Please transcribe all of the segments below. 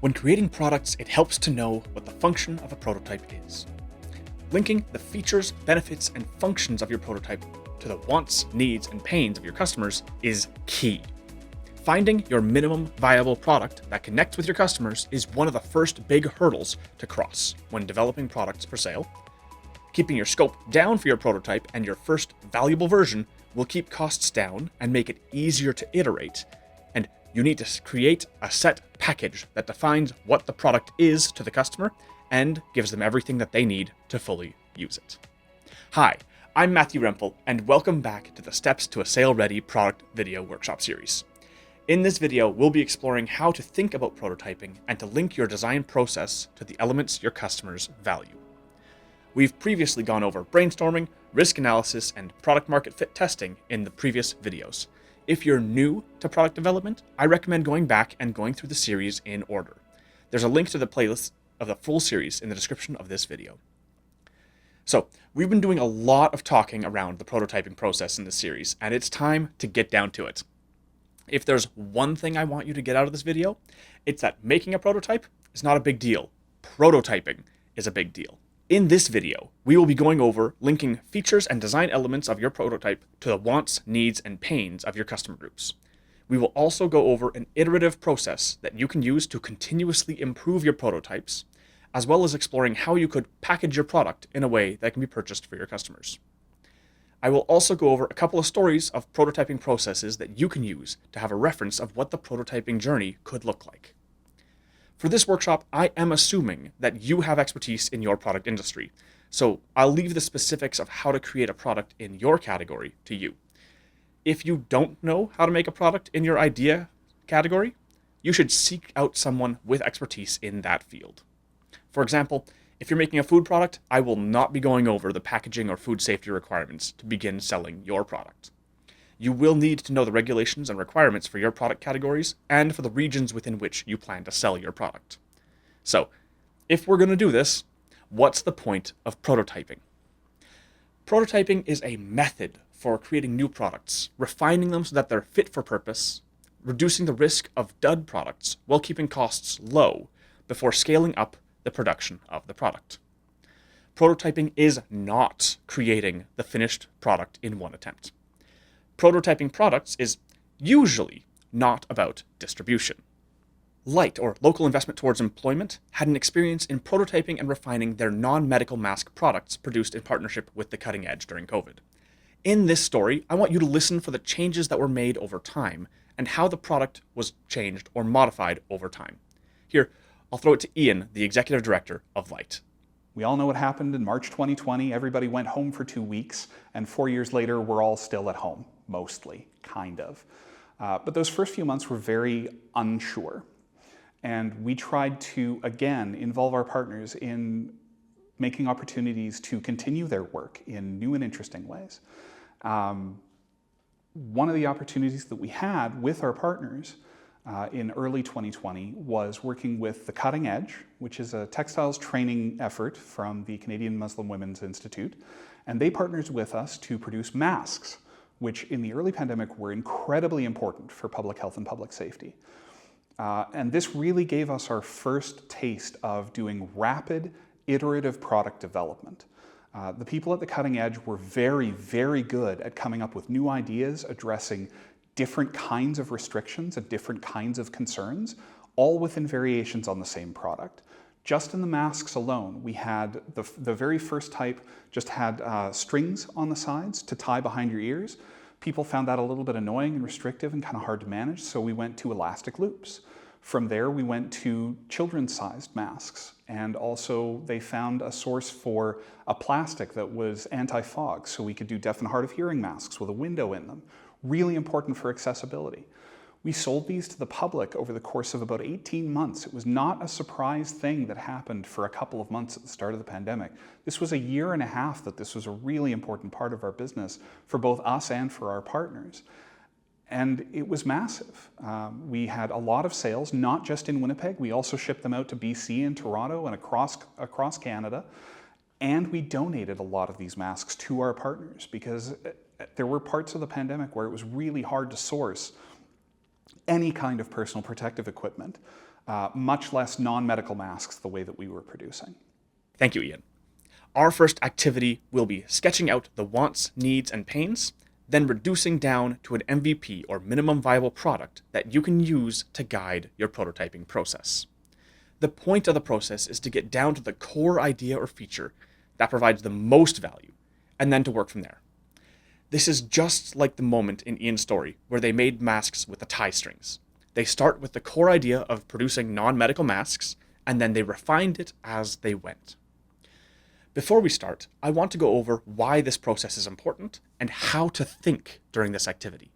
When creating products, it helps to know what the function of a prototype is. Linking the features, benefits, and functions of your prototype to the wants, needs, and pains of your customers is key. Finding your minimum viable product that connects with your customers is one of the first big hurdles to cross when developing products for sale. Keeping your scope down for your prototype and your first valuable version will keep costs down and make it easier to iterate. And you need to create a set package that defines what the product is to the customer and gives them everything that they need to fully use it. Hi, I'm Matthew Rempel, and welcome back to the Steps to a Sale-Ready Product Video Workshop series. In this video, we'll be exploring how to think about prototyping and to link your design process to the elements your customers value. We've previously gone over brainstorming, risk analysis, and product market fit testing in the previous videos. If you're new to product development, I recommend going back and going through the series in order. There's a link to the playlist of the full series in the description of this video. So, we've been doing a lot of talking around the prototyping process in this series, and it's time to get down to it. If there's one thing I want you to get out of this video, it's that making a prototype is not a big deal. Prototyping is a big deal. In this video, we will be going over linking features and design elements of your prototype to the wants, needs, and pains of your customer groups. We will also go over an iterative process that you can use to continuously improve your prototypes, as well as exploring how you could package your product in a way that can be purchased for your customers. I will also go over a couple of stories of prototyping processes that you can use to have a reference of what the prototyping journey could look like. For this workshop, I am assuming that you have expertise in your product industry, so I'll leave the specifics of how to create a product in your category to you. If you don't know how to make a product in your idea category, you should seek out someone with expertise in that field. For example, if you're making a food product, I will not be going over the packaging or food safety requirements to begin selling your product. You will need to know the regulations and requirements for your product categories and for the regions within which you plan to sell your product. So, if we're going to do this, what's the point of prototyping? Prototyping is a method for creating new products, refining them so that they're fit for purpose, reducing the risk of dud products while keeping costs low before scaling up the production of the product. Prototyping is not creating the finished product in one attempt. Prototyping products is usually not about distribution. LITE, or Local Investment Towards Employment, had an experience in prototyping and refining their non-medical mask products produced in partnership with the cutting edge during COVID. In this story, I want you to listen for the changes that were made over time and how the product was changed or modified over time. Here, I'll throw it to Ian, the executive director of LITE. We all know what happened in March 2020. Everybody went home for 2 weeks, and 4 years later, we're all still at home, mostly, kind of. But those first few months were very unsure. And we tried to, again, involve our partners in making opportunities to continue their work in new and interesting ways. One of the opportunities that we had with our partners in early 2020 was working with The Cutting Edge, which is a textiles training effort from the Canadian Muslim Women's Institute. And they partnered with us to produce masks, which in the early pandemic were incredibly important for public health and public safety. And this really gave us our first taste of doing rapid, iterative product development. The people at The Cutting Edge were very, very good at coming up with new ideas, addressing different kinds of restrictions and different kinds of concerns, all within variations on the same product. Just in the masks alone, we had the very first type just had strings on the sides to tie behind your ears. People found that a little bit annoying and restrictive and kind of hard to manage, so we went to elastic loops. From there, we went to children's-sized masks, and also they found a source for a plastic that was anti-fog, so we could do deaf and hard of hearing masks with a window in them. Really important for accessibility. We sold these to the public over the course of about 18 months. It was not a surprise thing that happened for a couple of months at the start of the pandemic. This was a year and a half that this was a really important part of our business for both us and for our partners. And it was massive. We had a lot of sales, not just in Winnipeg. We also shipped them out to BC and Toronto and across Canada. And we donated a lot of these masks to our partners because there were parts of the pandemic where it was really hard to source any kind of personal protective equipment. much less non-medical masks the way that we were producing. Thank you, Ian. Our first activity will be sketching out the wants, needs, and pains, then reducing down to an MVP or minimum viable product that you can use to guide your prototyping process. The point of the process is to get down to the core idea or feature that provides the most value, and then to work from there. This is just like the moment in Ian's story where they made masks with the tie strings. They start with the core idea of producing non-medical masks, and then they refined it as they went. Before we start, I want to go over why this process is important and how to think during this activity.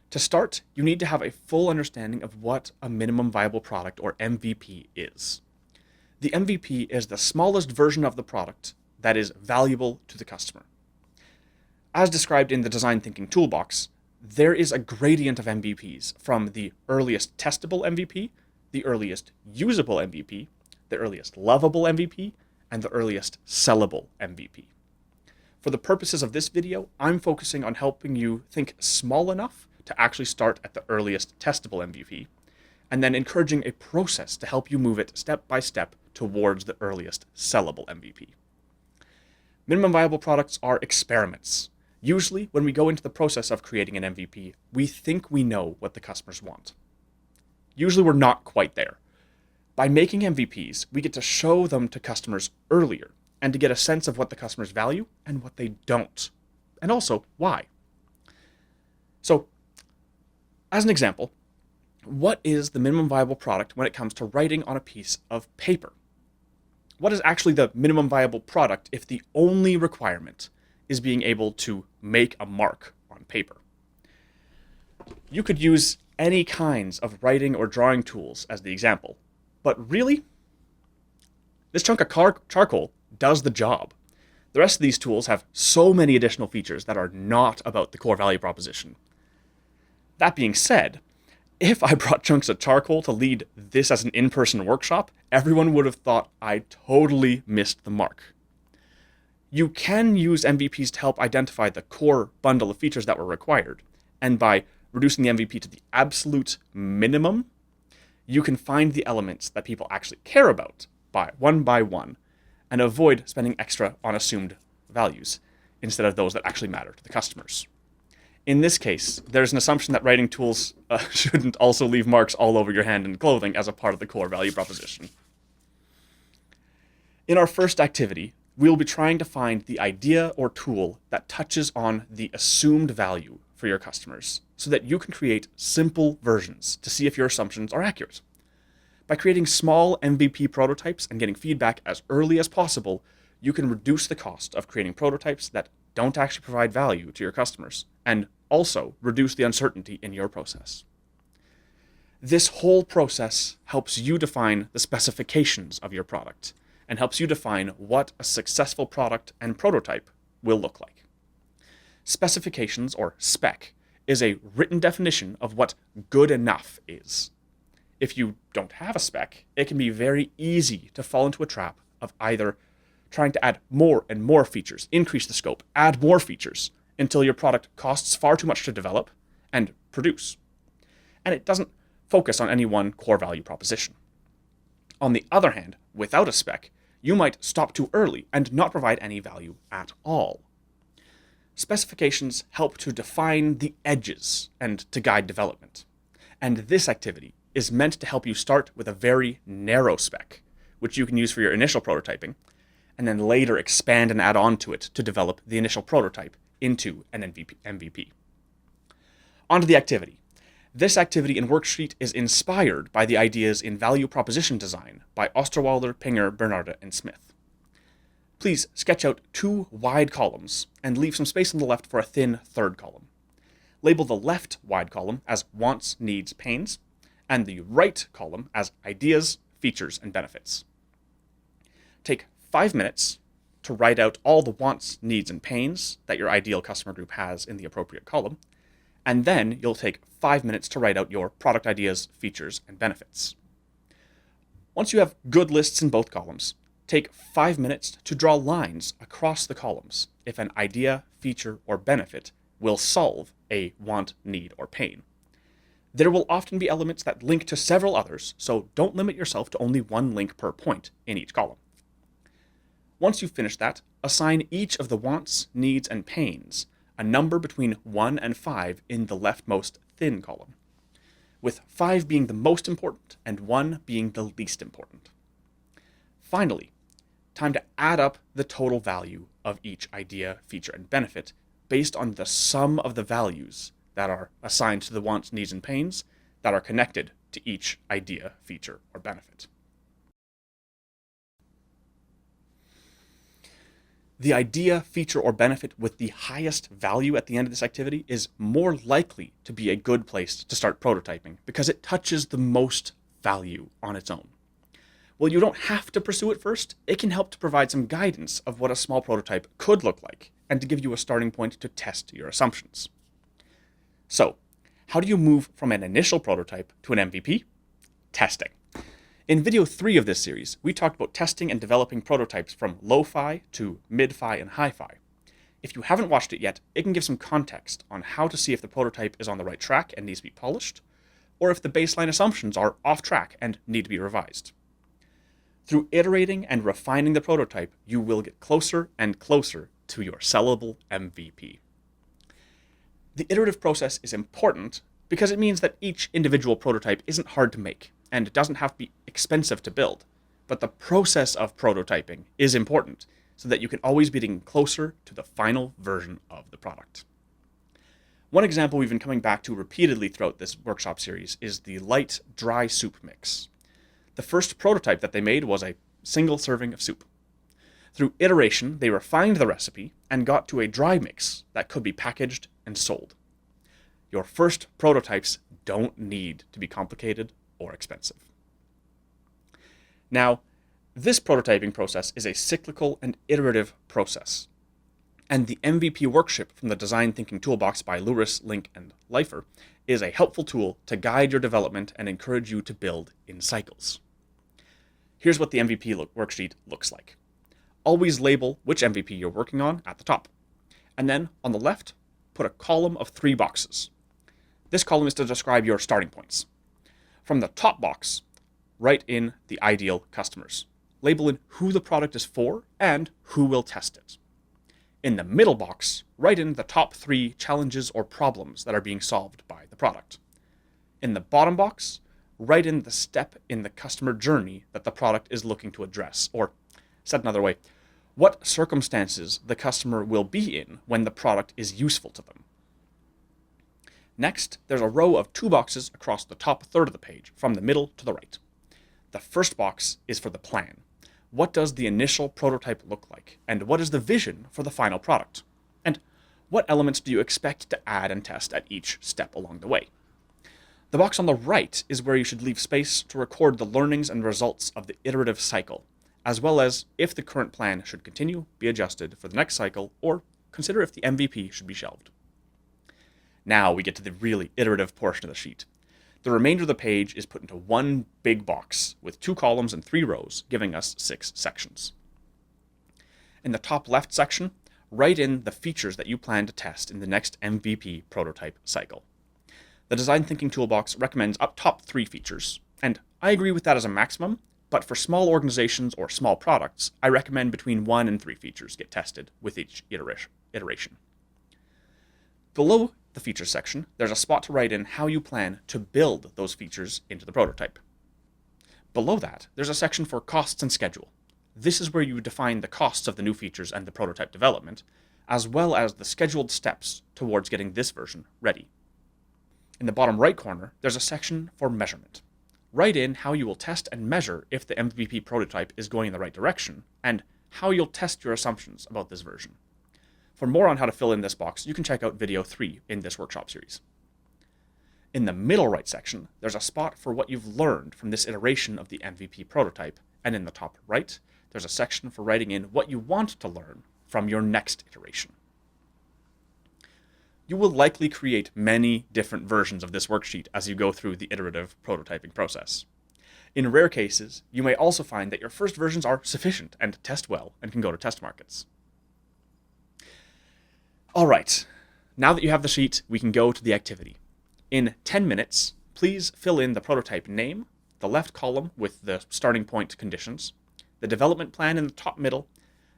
To start, you need to have a full understanding of what a minimum viable product or MVP is. The MVP is the smallest version of the product that is valuable to the customer. As described in the Design Thinking Toolbox, there is a gradient of MVPs from the earliest testable MVP, the earliest usable MVP, the earliest lovable MVP, and the earliest sellable MVP. For the purposes of this video, I'm focusing on helping you think small enough to actually start at the earliest testable MVP, and then encouraging a process to help you move it step by step towards the earliest sellable MVP. Minimum viable products are experiments. Usually, when we go into the process of creating an MVP, we think we know what the customers want. Usually, we're not quite there. By making MVPs, we get to show them to customers earlier and to get a sense of what the customers value and what they don't, and also why. So, as an example, what is the minimum viable product when it comes to writing on a piece of paper? What is actually the minimum viable product if the only requirement is being able to make a mark on paper? You could use any kinds of writing or drawing tools as the example, but really, this chunk of charcoal does the job. The rest of these tools have so many additional features that are not about the core value proposition. That being said, if I brought chunks of charcoal to lead this as an in-person workshop, everyone would have thought I totally missed the mark. You can use MVPs to help identify the core bundle of features that were required, and by reducing the MVP to the absolute minimum, you can find the elements that people actually care about by one, and avoid spending extra on assumed values, instead of those that actually matter to the customers. In this case, there's an assumption that writing tools shouldn't also leave marks all over your hand and clothing as a part of the core value proposition. In our first activity, we'll be trying to find the idea or tool that touches on the assumed value for your customers, so that you can create simple versions to see if your assumptions are accurate. By creating small MVP prototypes and getting feedback as early as possible, you can reduce the cost of creating prototypes that don't actually provide value to your customers, and also reduce the uncertainty in your process. This whole process helps you define the specifications of your product, and helps you define what a successful product and prototype will look like. Specifications, or spec, is a written definition of what good enough is. If you don't have a spec, it can be very easy to fall into a trap of either trying to add more and more features, increase the scope, add more features, until your product costs far too much to develop and produce, and it doesn't focus on any one core value proposition. On the other hand, without a spec, you might stop too early and not provide any value at all. Specifications help to define the edges and to guide development, and this activity is meant to help you start with a very narrow spec, which you can use for your initial prototyping, and then later expand and add on to it to develop the initial prototype into an MVP. On to the activity. This activity and worksheet is inspired by the ideas in value proposition design by Osterwalder, Pinger, Bernarda, and Smith. Please sketch out 2 wide columns and leave some space on the left for a thin third column. Label the left wide column as wants, needs, pains, and the right column as ideas, features, and benefits. Take 5 minutes to write out all the wants, needs, and pains that your ideal customer group has in the appropriate column, and then you'll take 5 minutes to write out your product ideas, features, and benefits. Once you have good lists in both columns, take 5 minutes to draw lines across the columns if an idea, feature, or benefit will solve a want, need, or pain. There will often be elements that link to several others, so don't limit yourself to only one link per point in each column. Once you've finished that, assign each of the wants, needs, and pains a number between 1 and 5 in the leftmost thin column, with 5 being the most important and 1 being the least important. Finally, time to add up the total value of each idea, feature, and benefit based on the sum of the values that are assigned to the wants, needs, and pains that are connected to each idea, feature, or benefit. The idea, feature, or benefit with the highest value at the end of this activity is more likely to be a good place to start prototyping because it touches the most value on its own. While you don't have to pursue it first, it can help to provide some guidance of what a small prototype could look like and to give you a starting point to test your assumptions. So, how do you move from an initial prototype to an MVP? Testing. In video 3 of this series, we talked about testing and developing prototypes from lo-fi to mid-fi and hi-fi. If you haven't watched it yet, it can give some context on how to see if the prototype is on the right track and needs to be polished, or if the baseline assumptions are off track and need to be revised. Through iterating and refining the prototype, you will get closer and closer to your sellable MVP. The iterative process is important because it means that each individual prototype isn't hard to make, and it doesn't have to be expensive to build. But the process of prototyping is important so that you can always be getting closer to the final version of the product. One example we've been coming back to repeatedly throughout this workshop series is the LITE dry soup mix. The first prototype that they made was a single serving of soup. Through iteration, they refined the recipe and got to a dry mix that could be packaged and sold. Your first prototypes don't need to be complicated or expensive. Now, this prototyping process is a cyclical and iterative process, and the MVP worksheet from the Design Thinking Toolbox by Lewis, Link, and Leifer is a helpful tool to guide your development and encourage you to build in cycles. Here's what the MVP worksheet looks like. Always label which MVP you're working on at the top, and then on the left, put a column of 3 boxes. This column is to describe your starting points. From the top box, write in the ideal customers. Label in who the product is for and who will test it. In the middle box, write in the top 3 challenges or problems that are being solved by the product. In the bottom box, write in the step in the customer journey that the product is looking to address, or said another way, what circumstances the customer will be in when the product is useful to them. Next, there's a row of 2 boxes across the top third of the page, from the middle to the right. The first box is for the plan. What does the initial prototype look like? And what is the vision for the final product? And what elements do you expect to add and test at each step along the way? The box on the right is where you should leave space to record the learnings and results of the iterative cycle, as well as if the current plan should continue, be adjusted for the next cycle, or consider if the MVP should be shelved. Now we get to the really iterative portion of the sheet. The remainder of the page is put into one big box with 2 columns and 3 rows, giving us 6 sections. In the top left section, write in the features that you plan to test in the next MVP prototype cycle. The Design Thinking Toolbox recommends up top 3 features, and I agree with that as a maximum, but for small organizations or small products, I recommend between 1 and 3 features get tested with each iteration. Below the features section, there's a spot to write in how you plan to build those features into the prototype. Below that, there's a section for costs and schedule. This is where you define the costs of the new features and the prototype development, as well as the scheduled steps towards getting this version ready. In the bottom right corner, there's a section for measurement. Write in how you will test and measure if the MVP prototype is going in the right direction, and how you'll test your assumptions about this version. For more on how to fill in this box, you can check out video 3 in this workshop series. In the middle right section, there's a spot for what you've learned from this iteration of the MVP prototype, and in the top right, there's a section for writing in what you want to learn from your next iteration. You will likely create many different versions of this worksheet as you go through the iterative prototyping process. In rare cases, you may also find that your first versions are sufficient and test well and can go to test markets. All right, now that you have the sheet, we can go to the activity. In 10 minutes, please fill in the prototype name, the left column with the starting point conditions, the development plan in the top middle,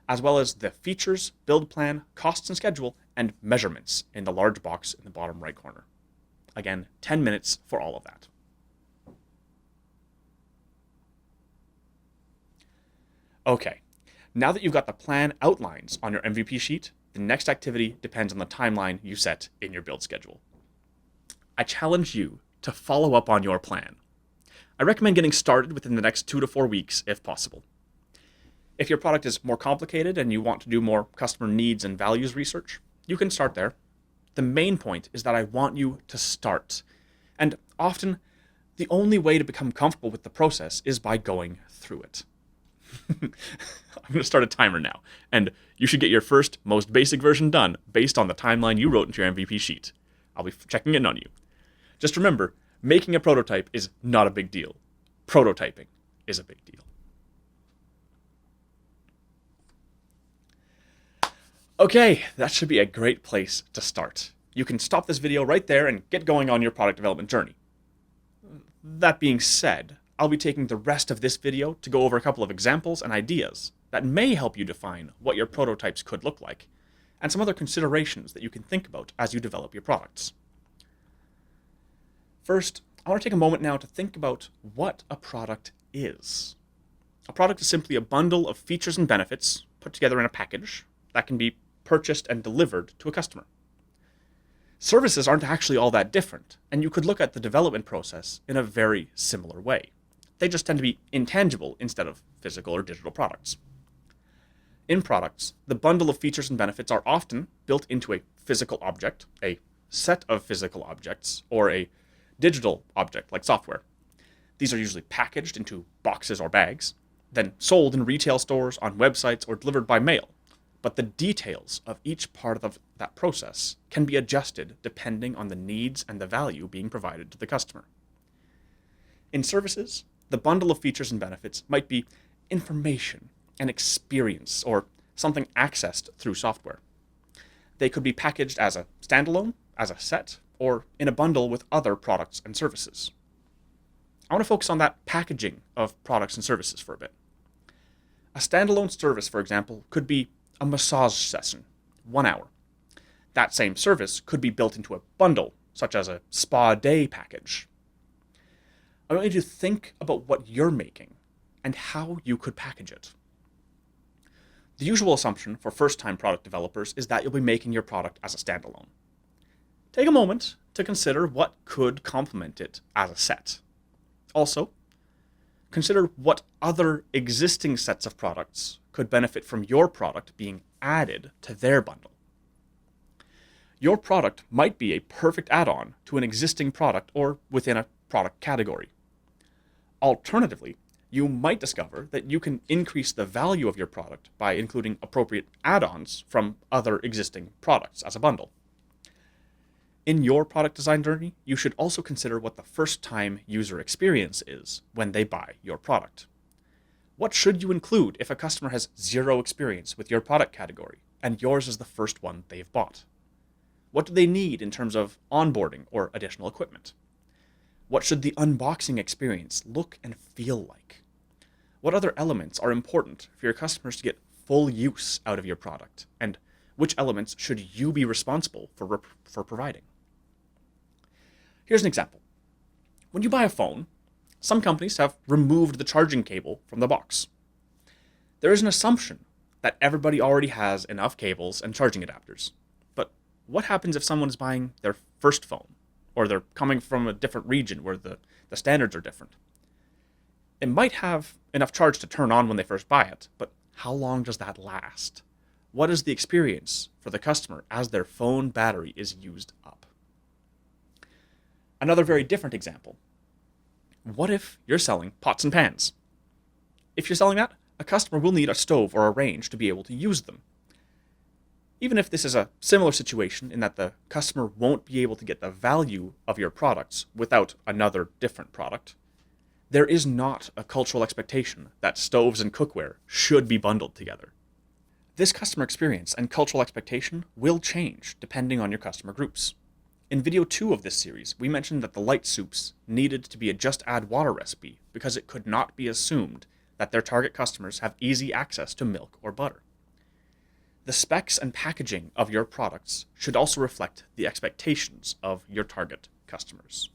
as well as the features, build plan, costs and schedule, and measurements in the large box in the bottom right corner. Again, 10 minutes for all of that. Okay, now that you've got the plan outlines on your MVP sheet, the next activity depends on the timeline you set in your build schedule. I challenge you to follow up on your plan. I recommend getting started within the next 2 to 4 weeks if possible. If your product is more complicated and you want to do more customer needs and values research, you can start there. The main point is that I want you to start. And often, the only way to become comfortable with the process is by going through it. I'm going to start a timer now, and you should get your first, most basic version done based on the timeline you wrote into your MVP sheet. I'll be checking in on you. Just remember, making a prototype is not a big deal. Prototyping is a big deal. Okay, that should be a great place to start. You can stop this video right there and get going on your product development journey. That being said, I'll be taking the rest of this video to go over a couple of examples and ideas that may help you define what your prototypes could look like, and some other considerations that you can think about as you develop your products. First, I want to take a moment now to think about what a product is. A product is simply a bundle of features and benefits put together in a package that can be purchased and delivered to a customer. Services aren't actually all that different, and you could look at the development process in a very similar way. They just tend to be intangible instead of physical or digital products. In products, the bundle of features and benefits are often built into a physical object, a set of physical objects, or a digital object like software. These are usually packaged into boxes or bags, then sold in retail stores, on websites, or delivered by mail. But the details of each part of that process can be adjusted depending on the needs and the value being provided to the customer. In services, the bundle of features and benefits might be information, an experience, or something accessed through software. They could be packaged as a standalone, as a set, or in a bundle with other products and services. I want to focus on that packaging of products and services for a bit. A standalone service, for example, could be a massage session, 1 hour. That same service could be built into a bundle, such as a spa day package. I want you to think about what you're making and how you could package it. The usual assumption for first-time product developers is that you'll be making your product as a standalone. Take a moment to consider what could complement it as a set. Also, consider what other existing sets of products could benefit from your product being added to their bundle. Your product might be a perfect add-on to an existing product or within a product category. Alternatively, you might discover that you can increase the value of your product by including appropriate add-ons from other existing products as a bundle. In your product design journey, you should also consider what the first-time user experience is when they buy your product. What should you include if a customer has zero experience with your product category and yours is the first one they've bought? What do they need in terms of onboarding or additional equipment? What should the unboxing experience look and feel like? What other elements are important for your customers to get full use out of your product? And which elements should you be responsible for providing? Here's an example. When you buy a phone, some companies have removed the charging cable from the box. There is an assumption that everybody already has enough cables and charging adapters. But what happens if someone is buying their first phone, or they're coming from a different region where the standards are different? It might have enough charge to turn on when they first buy it, but how long does that last? What is the experience for the customer as their phone battery is used up? Another very different example. What if you're selling pots and pans? If you're selling that, a customer will need a stove or a range to be able to use them. Even if this is a similar situation in that the customer won't be able to get the value of your products without another different product, there is not a cultural expectation that stoves and cookware should be bundled together. This customer experience and cultural expectation will change depending on your customer groups. In video 2 of this series, we mentioned that the LITE soups needed to be a just add water recipe because it could not be assumed that their target customers have easy access to milk or butter. The specs and packaging of your products should also reflect the expectations of your target customers.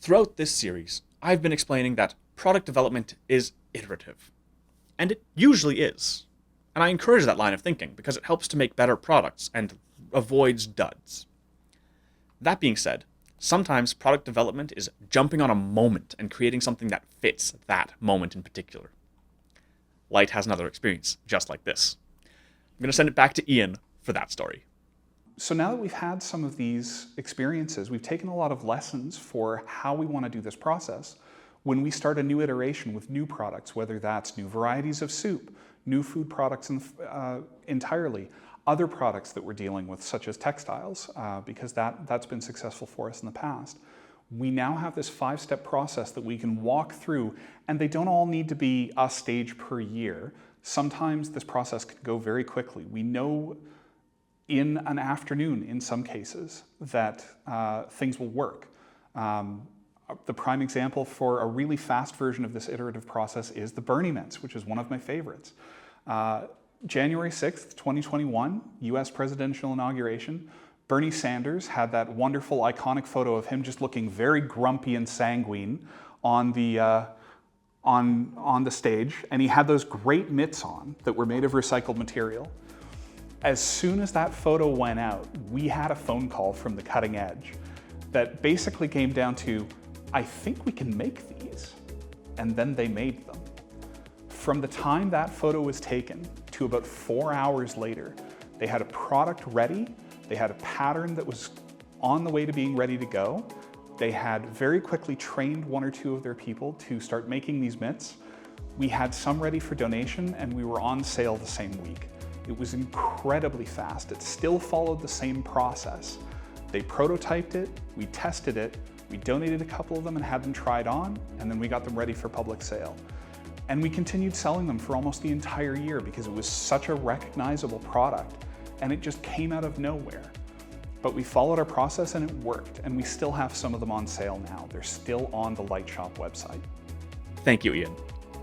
Throughout this series, I've been explaining that product development is iterative, and it usually is. And I encourage that line of thinking because it helps to make better products and avoids duds. That being said, sometimes product development is jumping on a moment and creating something that fits that moment in particular. LITE has another experience just like this. I'm going to send it back to Ian for that story. So now that we've had some of these experiences, we've taken a lot of lessons for how we want to do this process. When we start a new iteration with new products, whether that's new varieties of soup, new food products entirely, other products that we're dealing with, such as textiles, because that's been successful for us in the past. We now have this 5-step process that we can walk through, and they don't all need to be a stage per year. Sometimes this process can go very quickly. We know in an afternoon, in some cases, that things will work. The prime example for a really fast version of this iterative process is the Bernie mints, which is one of my favorites. January 6th, 2021, US presidential inauguration. Bernie Sanders had that wonderful iconic photo of him just looking very grumpy and sanguine on the stage, and he had those great mitts on that were made of recycled material. As soon as that photo went out, we had a phone call from the cutting edge that basically came down to, I think we can make these, and then they made them. From the time that photo was taken to about 4 hours later, they had a product ready, they had a pattern that was on the way to being ready to go. They had very quickly trained 1 or 2 of their people to start making these mitts. We had some ready for donation, and we were on sale the same week. It was incredibly fast. It still followed the same process. They prototyped it, we tested it, we donated a couple of them and had them tried on, and then we got them ready for public sale. And we continued selling them for almost the entire year because it was such a recognizable product, and it just came out of nowhere. But we followed our process and it worked, and we still have some of them on sale now. They're still on the LITE Shop website. Thank you, Ian.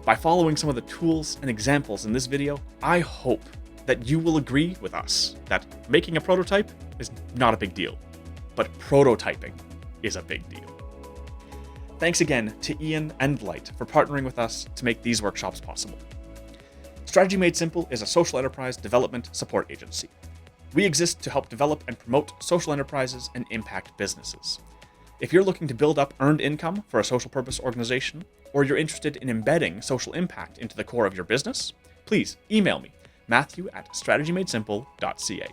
By following some of the tools and examples in this video, I hope that you will agree with us that making a prototype is not a big deal, but prototyping is a big deal. Thanks again to Ian and LITE for partnering with us to make these workshops possible. Strategy Made Simple is a social enterprise development support agency. We exist to help develop and promote social enterprises and impact businesses. If you're looking to build up earned income for a social purpose organization, or you're interested in embedding social impact into the core of your business, please email me, matthew@strategymadesimple.ca.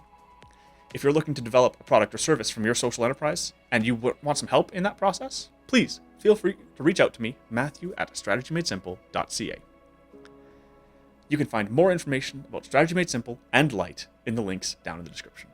If you're looking to develop a product or service from your social enterprise and you want some help in that process, please feel free to reach out to me, matthew@strategymadesimple.ca. You can find more information about Strategy Made Simple and LITE in the links down in the description.